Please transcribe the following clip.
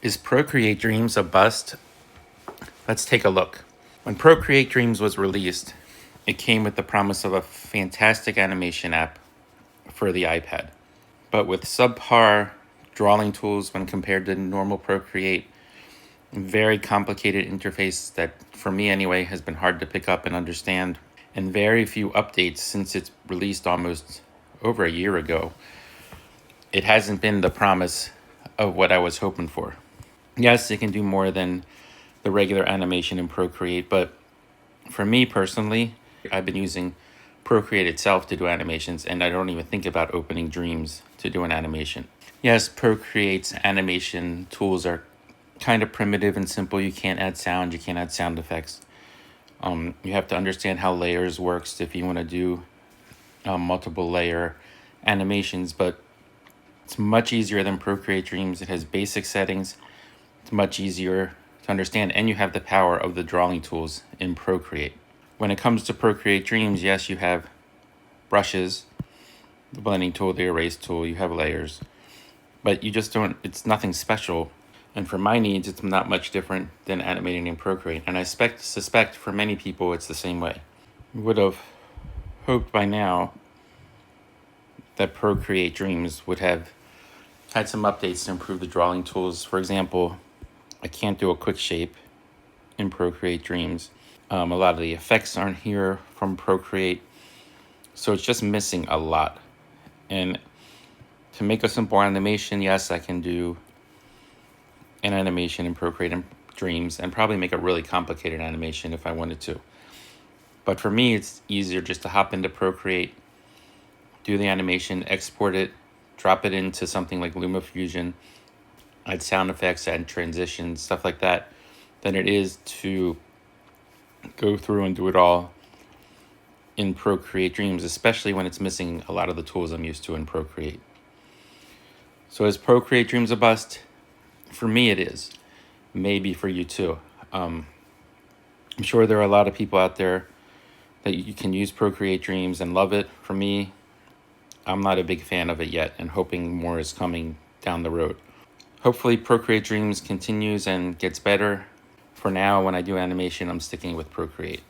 Is Procreate Dreams a bust? Let's take a look. When Procreate Dreams was released, it came with the promise of a fantastic animation app for the iPad. But with subpar drawing tools when compared to normal Procreate, very complicated interface that, for me anyway, has been hard to pick up and understand, and very few updates since it's released almost over a year ago, it hasn't been the promise of what I was hoping for. Yes, it can do more than the regular animation in Procreate, but for me personally, I've been using Procreate itself to do animations, and I don't even think about opening Dreams to do an animation. Yes, Procreate's animation tools are kind of primitive and simple. You can't add sound, you can't add sound effects. You have to understand how layers works if you want to do multiple layer animations, but it's much easier than Procreate Dreams. It has basic settings. It's much easier to understand, and you have the power of the drawing tools in Procreate. When it comes to Procreate Dreams, yes, you have brushes, the blending tool, the erase tool, you have layers, but you just don't, it's nothing special. And for my needs, it's not much different than animating in Procreate. And I suspect for many people, it's the same way. Would have hoped by now that Procreate Dreams would have had some updates to improve the drawing tools. For example, I can't do a quick shape in Procreate Dreams. A lot of the effects aren't here from Procreate, so it's just missing a lot. And to make a simple animation, yes, I can do an animation in Procreate and Dreams and probably make a really complicated animation if I wanted to. But for me, it's easier just to hop into Procreate, do the animation, export it, drop it into something like LumaFusion, add sound effects, add transitions, stuff like that, than it is to go through and do it all in Procreate Dreams, especially when it's missing a lot of the tools I'm used to in Procreate. So is Procreate Dreams a bust? For me, it is. Maybe for you too. I'm sure there are a lot of people out there that you can use Procreate Dreams and love it. For me, I'm not a big fan of it yet, and hoping more is coming down the road. Hopefully Procreate Dreams continues and gets better. For now, when I do animation, I'm sticking with Procreate.